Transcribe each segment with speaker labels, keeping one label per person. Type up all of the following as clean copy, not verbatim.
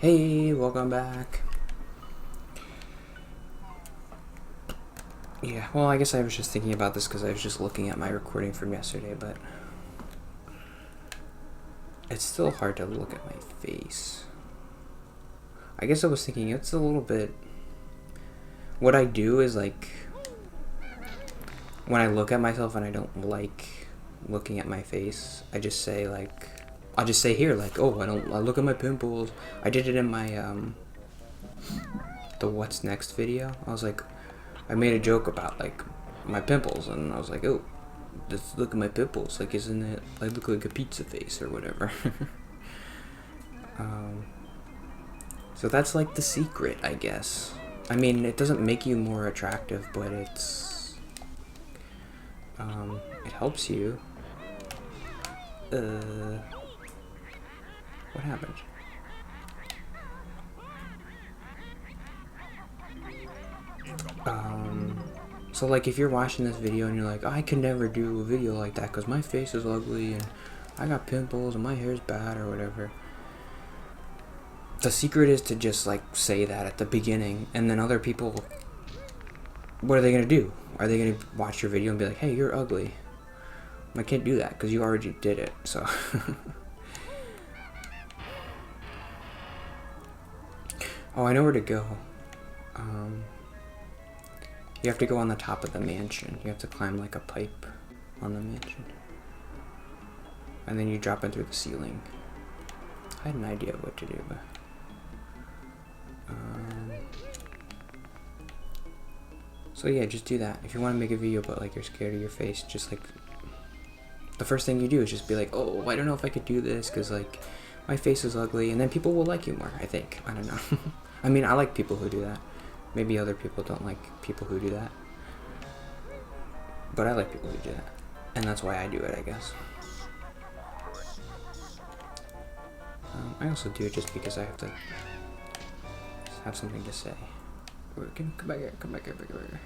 Speaker 1: Hey, welcome back. Yeah, well, I guess I was just thinking about this because I was just looking at my recording from yesterday, but it's still hard to look at my face. I guess I was thinking it's a little bit... What I do is, like, when I look at myself and I don't like looking at my face, I just say, like... I'll just say here, like, oh, I look at my pimples. I did it in my, the What's Next video. I was like... I made a joke about, like, my pimples, and I was like, oh, just look at my pimples, like, isn't it, I look like a pizza face, or whatever. So that's, like, the secret, I guess. I mean, it doesn't make you more attractive, but it's, it helps you. What happened? So like if you're watching this video and you're like, I can never do a video like that because my face is ugly and I got pimples and my hair's bad or whatever. The secret is to just like say that at the beginning, and then other people, what are they going to do? Are they going to watch your video and be like, hey, you're ugly? I can't do that because you already did it, so. Oh, I know where to go. You have to go on the top of the mansion. You have to climb like a pipe on the mansion. And then you drop in through the ceiling. I had an idea of what to do, but... So yeah, just do that. If you want to make a video but like you're scared of your face, just like... The first thing you do is just be like, oh, I don't know if I could do this because like my face is ugly. And then people will like you more, I think. I don't know. I mean, I like people who do that. Maybe other people don't like people who do that. But I like people who do that. And that's why I do it, I guess. I also do it just because I have to have something to say. Come back here, come back here, come back here.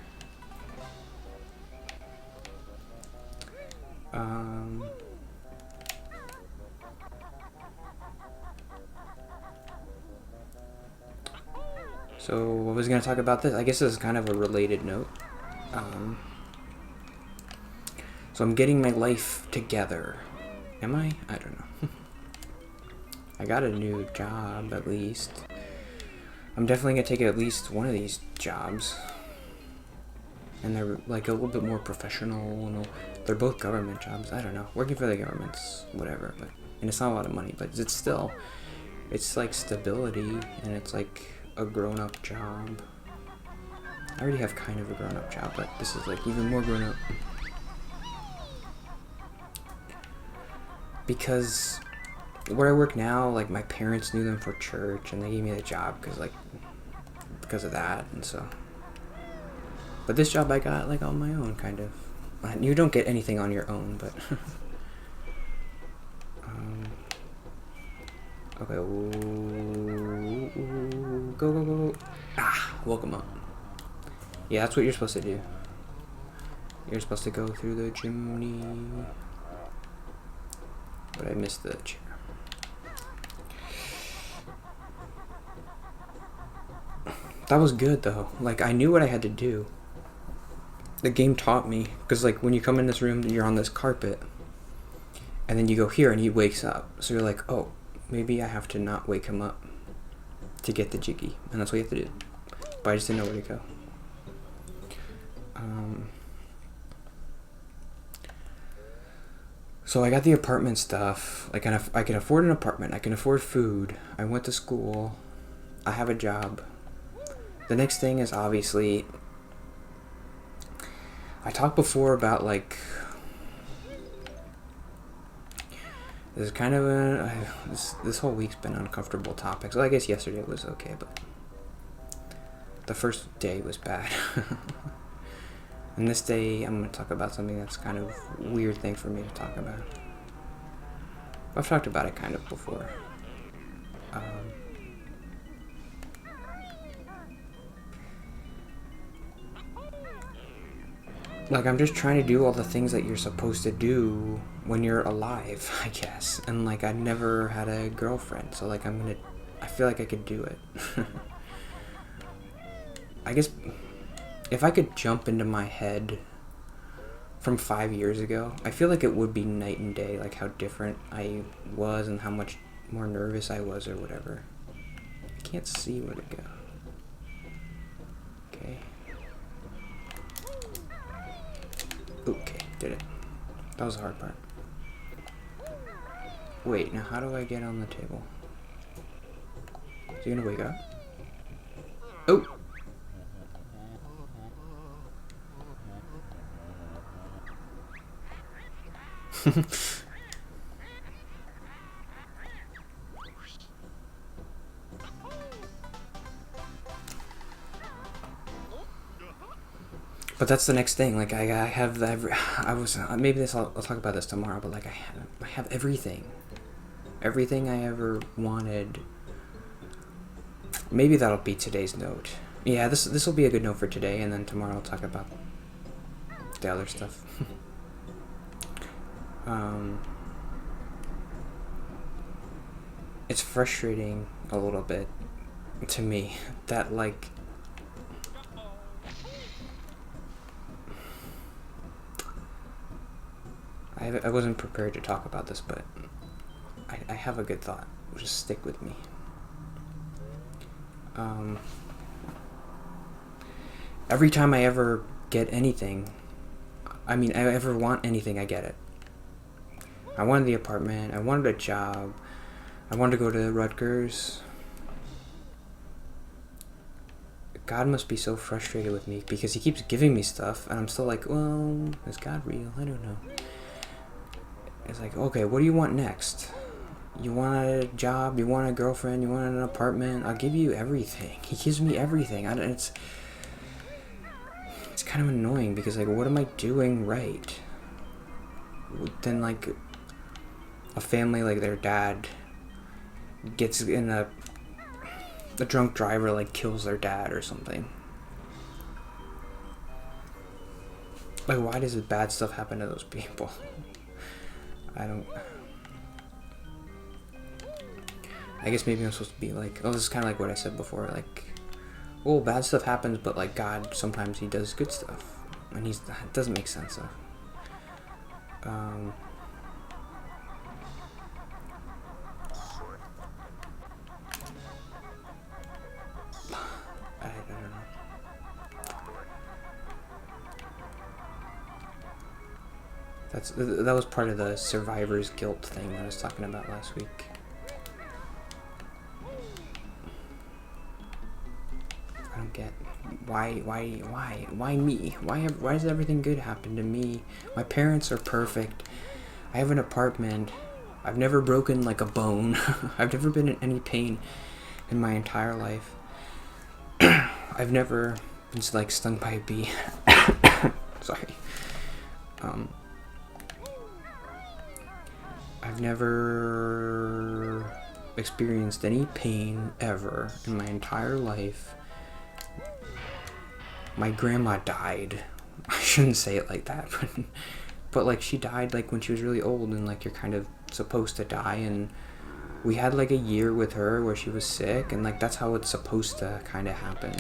Speaker 1: So I was going to talk about this. I guess this is kind of a related note. So I'm getting my life together. Am I? I don't know. I got a new job, at least. I'm definitely going to take at least one of these jobs. And they're like a little bit more professional. You know, they're both government jobs. I don't know. Working for the government's whatever. And it's not a lot of money, but it's still... It's like stability, and it's like... a grown-up job. I already have kind of a grown-up job, but this is like even more grown-up. Because where I work now, like my parents knew them for church and they gave me the job because of that, and so. But this job I got like on my own, kind of. You don't get anything on your own, but okay. Go, go, go, go. Ah, woke him up. Yeah, that's what you're supposed to do. You're supposed to go through the chimney. But I missed the chair. That was good, though. Like, I knew what I had to do. The game taught me. Because, like, when you come in this room, you're on this carpet. And then you go here and he wakes up. So you're like, oh, maybe I have to not wake him up to get the jiggy, and that's what you have to do. But I just didn't know where to go. So I got the apartment stuff. Like I can afford an apartment. I can afford food. I went to school. I have a job. The next thing is obviously... I talked before about like... This is kind of a... This whole week's been uncomfortable topics. Well, I guess yesterday was okay, but... The first day was bad. And this day, I'm going to talk about something that's kind of a weird thing for me to talk about. I've talked about it kind of before. Like, I'm just trying to do all the things that you're supposed to when you're alive, I guess. And, like, I never had a girlfriend, so, like, I'm gonna I feel like I could do it. I guess if I could jump into my head from 5 years ago, I feel like it would be night and day, like how different I was and how much more nervous I was or whatever. I can't see where to go. Okay. Okay, did it. That was the hard part. Wait, now how do I get on the table? Is he gonna wake up? Oh! But that's the next thing. Like I have maybe I'll talk about this tomorrow. But like I have everything I ever wanted. Maybe that'll be today's note. Yeah, this will be a good note for today, and then tomorrow I'll talk about the other stuff. It's frustrating a little bit to me that like I wasn't prepared to talk about this, but I have a good thought. Just stick with me. Every time I ever get anything, I ever want anything, I get it. I wanted the apartment, I wanted a job, I wanted to go to Rutgers. God must be so frustrated with me because he keeps giving me stuff, and I'm still like, well, is God real? I don't know. It's like, okay, what do you want next? You want a job? You want a girlfriend? You want an apartment? I'll give you everything. He gives me everything. It's kind of annoying because, like, what am I doing right? Then, like, a family, like, their dad gets in a drunk driver, like, kills their dad or something. Like, why does bad stuff happen to those people? I guess maybe I'm supposed to be like, oh, this is kind of like what I said before, like, oh, bad stuff happens, but like God, sometimes he does good stuff, and it doesn't make sense though. I don't know. That was part of the survivor's guilt thing that I was talking about last week. I don't get why me? Why does everything good happen to me? My parents are perfect. I have an apartment. I've never broken like a bone. I've never been in any pain in my entire life. I've never been like stung by a bee. Sorry. I've never experienced any pain ever in my entire life. My grandma died. I shouldn't say it like that, but like she died like when she was really old, and like you're kind of supposed to die, and we had like a year with her where she was sick, and like that's how it's supposed to kind of happen.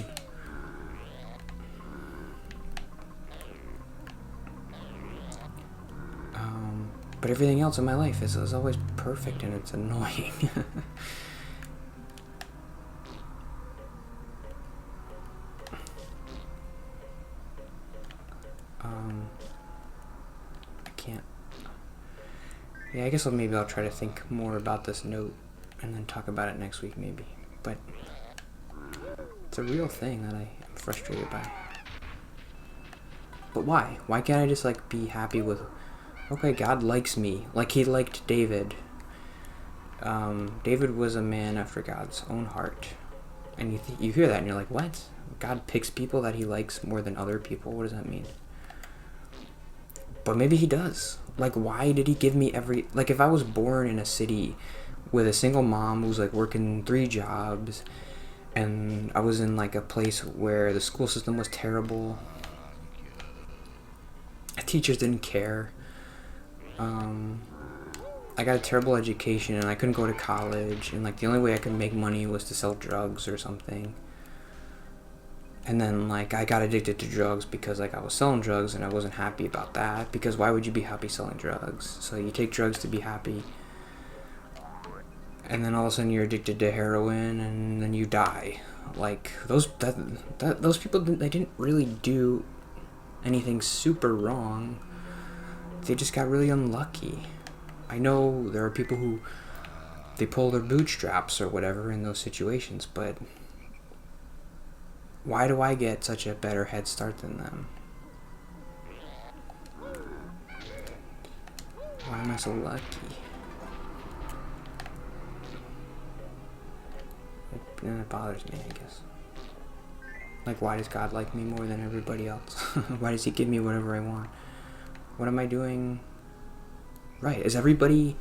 Speaker 1: But everything else in my life is always perfect, and it's annoying. I can't. Yeah, I guess maybe I'll try to think more about this note and then talk about it next week maybe. But it's a real thing that I am frustrated by. But why? Why can't I just like be happy with, okay, God likes me like he liked David. David was a man after God's own heart. And you hear that and you're like, what? God picks people that he likes more than other people? What does that mean? But maybe he does. Like, why did he give me like, if I was born in a city with a single mom who's like working 3 jobs, and I was in like a place where the school system was terrible, teachers didn't care, I got a terrible education and I couldn't go to college, and like the only way I could make money was to sell drugs or something. And then like I got addicted to drugs because like I was selling drugs and I wasn't happy about that, because why would you be happy selling drugs? So you take drugs to be happy, and then all of a sudden you're addicted to heroin and then you die. Like those people, they didn't really do anything super wrong. They just got really unlucky. I know there are people who they pull their bootstraps or whatever in those situations, but why do I get such a better head start than them? Why am I so lucky? It bothers me, I guess. Like, why does God like me more than everybody else? Why does he give me whatever I want? What am I doing right? Is everybody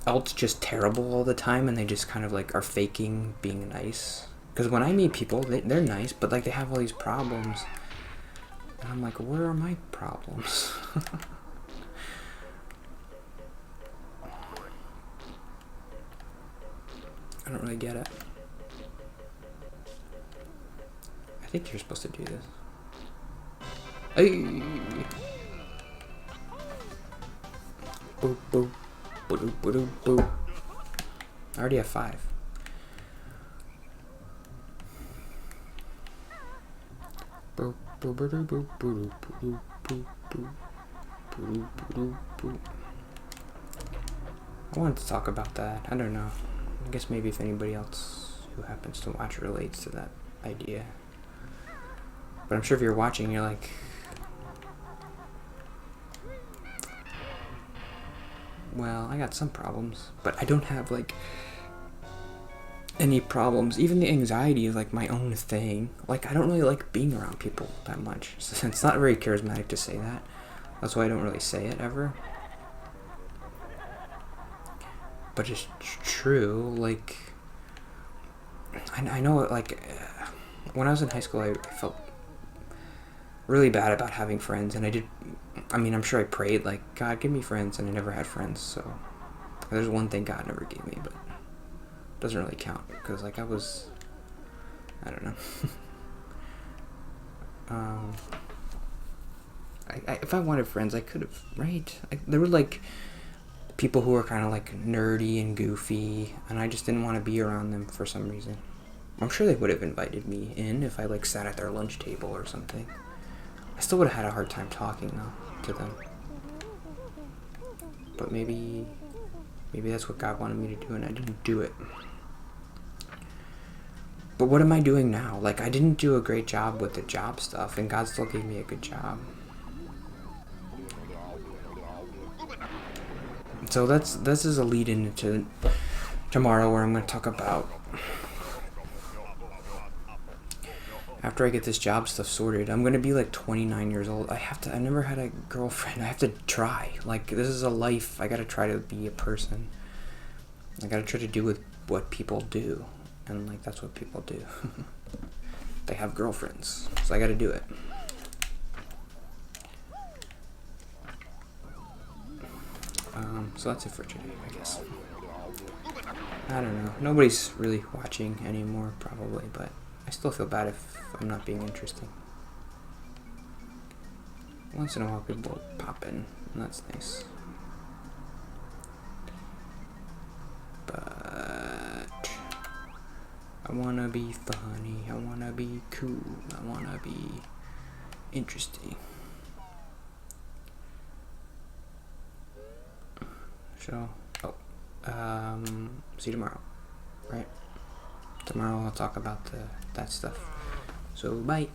Speaker 1: else just terrible all the time and they just kind of like are faking being nice? Because when I meet people, they're nice, but like they have all these problems. And I'm like, where are my problems? I don't really get it. I think you're supposed to do this. Hey! Boop, boop, boop, boop, boop. I already have 5. Boop, boop, boop, boop, boop, boop, boop, boop, boop, boop, boop. I wanted to talk about that. I don't know. I guess maybe if anybody else who happens to watch relates to that idea. But I'm sure if you're watching, you're like, well, I got some problems, but I don't have like any problems. Even the anxiety is like my own thing. Like, I don't really like being around people that much. So it's not very charismatic to say that. That's why I don't really say it ever. But it's true. Like, I know, like, when I was in high school, I felt really bad about having friends, and I'm sure I prayed, like, God, give me friends, and I never had friends, so there's one thing God never gave me, but it doesn't really count, because, like, I don't know. If I wanted friends, I could have, right? There were, like, people who were kind of, like, nerdy and goofy, and I just didn't want to be around them for some reason. I'm sure they would have invited me in if I, like, sat at their lunch table or something. I still would have had a hard time talking, though, to them. But maybe that's what God wanted me to do, and I didn't do it. But what am I doing now? Like, I didn't do a great job with the job stuff, and God still gave me a good job. So this is a lead into tomorrow, where I'm going to talk about, after I get this job stuff sorted, I'm going to be like 29 years old. I've never had a girlfriend. I have to try. Like, this is a life. I got to try to be a person. I got to try to do with what people do. And, like, that's what people do. They have girlfriends. So I got to do it. So that's it for today, I guess. I don't know. Nobody's really watching anymore, probably, but I still feel bad if I'm not being interesting. Once in a while, people pop in, and that's nice. But I wanna be funny. I wanna be cool. I wanna be interesting. So, see you tomorrow, right? Tomorrow I'll talk about that stuff. So, bye.